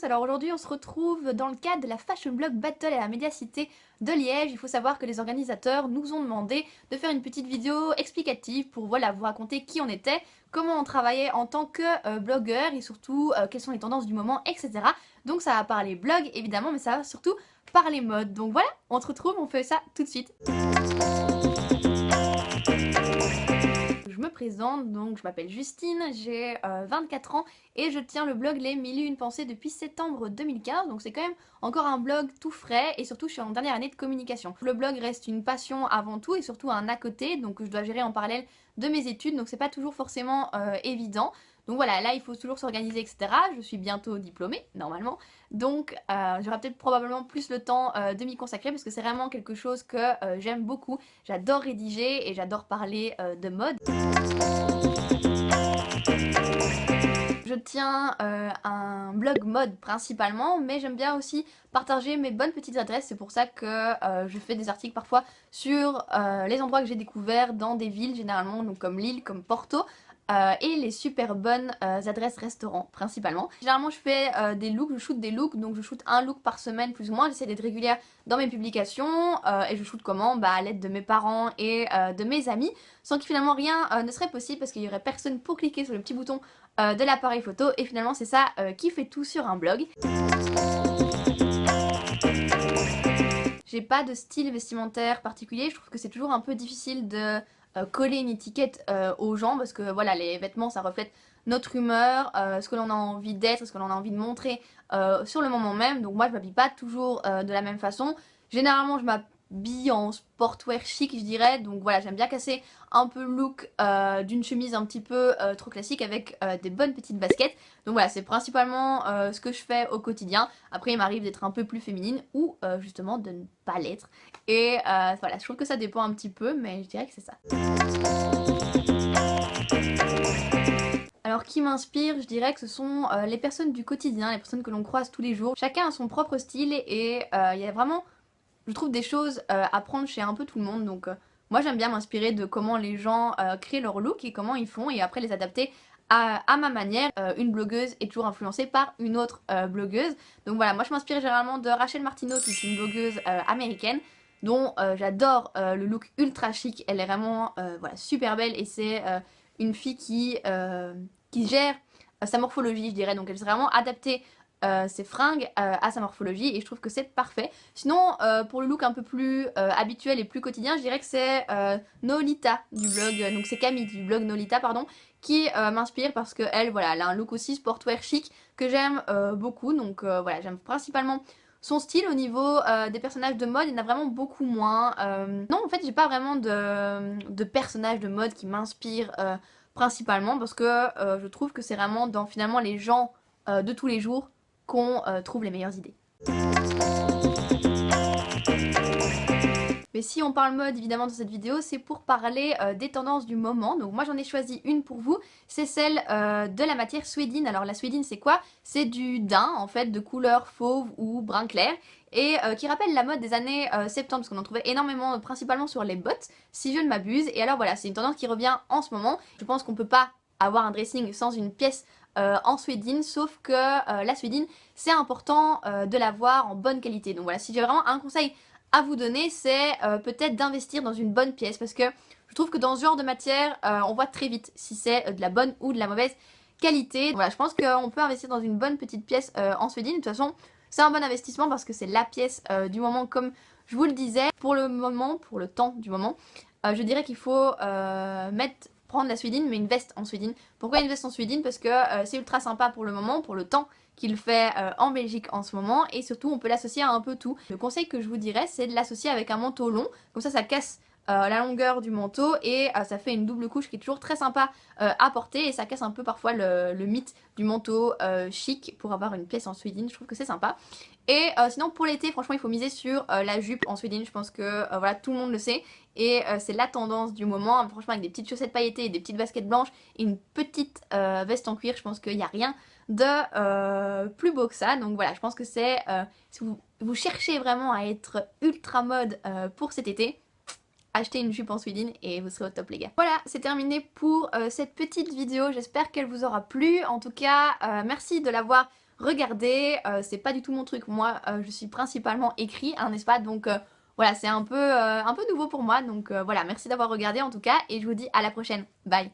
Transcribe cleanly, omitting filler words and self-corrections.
alors aujourd'hui on se retrouve dans le cadre de la Fashion Blog Battle à la Médiacité de Liège. Il faut savoir que les organisateurs nous ont demandé de faire une petite vidéo explicative pour voilà, vous raconter qui on était, comment on travaillait en tant que blogueur et surtout quelles sont les tendances du moment, etc. Donc ça va parler blog évidemment, mais ça va surtout parler mode. Donc voilà, on se retrouve, on fait ça tout de suite. Je me présente, donc je m'appelle Justine, j'ai 24 ans et je tiens le blog Les 1001 Pensées depuis septembre 2015, donc c'est quand même encore un blog tout frais et surtout je suis en dernière année de communication. Le blog reste une passion avant tout et surtout un à côté, donc je dois gérer en parallèle de mes études, donc c'est pas toujours forcément évident. Donc voilà, là il faut toujours s'organiser, etc. Je suis bientôt diplômée, normalement, donc j'aurai peut-être probablement plus le temps de m'y consacrer parce que c'est vraiment quelque chose que j'aime beaucoup. J'adore rédiger et j'adore parler de mode. Je tiens un blog mode principalement, mais j'aime bien aussi partager mes bonnes petites adresses. C'est pour ça que je fais des articles parfois sur les endroits que j'ai découverts dans des villes généralement, donc comme Lille, comme Porto. Et les super bonnes adresses restaurants principalement. Généralement je fais des looks, je shoot des looks, donc je shoot un look par semaine plus ou moins, j'essaie d'être régulière dans mes publications et je shoot comment à l'aide de mes parents et de mes amis, sans que finalement rien ne serait possible parce qu'il n'y aurait personne pour cliquer sur le petit bouton de l'appareil photo et finalement c'est ça qui fait tout sur un blog. J'ai pas de style vestimentaire particulier, je trouve que c'est toujours un peu difficile de coller une étiquette aux gens parce que voilà, les vêtements ça reflète notre humeur, ce que l'on a envie d'être, ce que l'on a envie de montrer sur le moment même. Donc moi je m'habille pas toujours de la même façon. Généralement je m'habille en sportwear chic je dirais, donc voilà, j'aime bien casser un peu le look d'une chemise un petit peu trop classique avec des bonnes petites baskets. Donc voilà, c'est principalement ce que je fais au quotidien. Après il m'arrive d'être un peu plus féminine ou justement de ne pas l'être. Et voilà, je trouve que ça dépend un petit peu, mais je dirais que c'est ça. Alors qui m'inspire, je dirais que ce sont les personnes du quotidien, les personnes que l'on croise tous les jours. Chacun a son propre style et il y a vraiment, je trouve, des choses à prendre chez un peu tout le monde. Donc moi j'aime bien m'inspirer de comment les gens créent leur look et comment ils font et après les adapter à ma manière. Une blogueuse est toujours influencée par une autre blogueuse. Donc voilà, moi je m'inspire généralement de Rachel Martineau qui est une blogueuse américaine dont j'adore le look ultra chic. Elle est vraiment voilà, super belle et c'est une fille qui gère sa morphologie je dirais. Donc elle s'est vraiment adaptée ses fringues à sa morphologie et je trouve que c'est parfait. Sinon pour le look un peu plus habituel et plus quotidien je dirais que c'est Nolita du blog, donc c'est Camille du blog Nolita pardon, qui m'inspire parce qu'elle voilà, elle a un look aussi sportwear chic que j'aime beaucoup. Donc voilà, j'aime principalement son style. Au niveau des personnages de mode, il y en a vraiment beaucoup moins. Non, en fait, j'ai pas vraiment de personnages de mode qui m'inspirent principalement parce que je trouve que c'est vraiment dans finalement les gens de tous les jours qu'on trouve les meilleures idées. Mais si on parle mode évidemment dans cette vidéo, c'est pour parler des tendances du moment. Donc moi j'en ai choisi une pour vous, c'est celle de la matière suédine. Alors la suédine c'est quoi? C'est du daim en fait de couleur fauve ou brun clair et qui rappelle la mode des années 70 parce qu'on en trouvait énormément principalement sur les bottes si je ne m'abuse. Et alors voilà, c'est une tendance qui revient en ce moment. Je pense qu'on peut pas avoir un dressing sans une pièce en suédine, sauf que la suédine c'est important de l'avoir en bonne qualité. Donc voilà, si j'ai vraiment un conseil à vous donner, c'est peut-être d'investir dans une bonne pièce parce que je trouve que dans ce genre de matière, on voit très vite si c'est de la bonne ou de la mauvaise qualité. Voilà, je pense qu'on peut investir dans une bonne petite pièce en suédine. De toute façon, c'est un bon investissement parce que c'est la pièce du moment comme je vous le disais. Pour le moment, pour le temps du moment, je dirais qu'il faut prendre la suédine mais une veste en suédine. Pourquoi une veste en suédine? Parce que c'est ultra sympa pour le moment, pour le temps qu'il fait en Belgique en ce moment et surtout on peut l'associer à un peu tout. Le conseil que je vous dirais c'est de l'associer avec un manteau long, comme ça casse la longueur du manteau et ça fait une double couche qui est toujours très sympa à porter et ça casse un peu parfois le mythe du manteau chic pour avoir une pièce en suédine, je trouve que c'est sympa. Et sinon pour l'été franchement il faut miser sur la jupe en suédine, je pense que voilà tout le monde le sait et c'est la tendance du moment, franchement avec des petites chaussettes pailletées et des petites baskets blanches et une petite veste en cuir, je pense qu'il n'y a rien de plus beau que ça. Donc voilà, je pense que c'est si vous cherchez vraiment à être ultra mode pour cet été, achetez une jupe en suédine et vous serez au top les gars. Voilà, c'est terminé pour cette petite vidéo, j'espère qu'elle vous aura plu. En tout cas, merci de l'avoir regardez, c'est pas du tout mon truc. Moi, je suis principalement écrit, hein, n'est-ce pas? Donc voilà, c'est un peu nouveau pour moi. Donc voilà, merci d'avoir regardé en tout cas et je vous dis à la prochaine. Bye!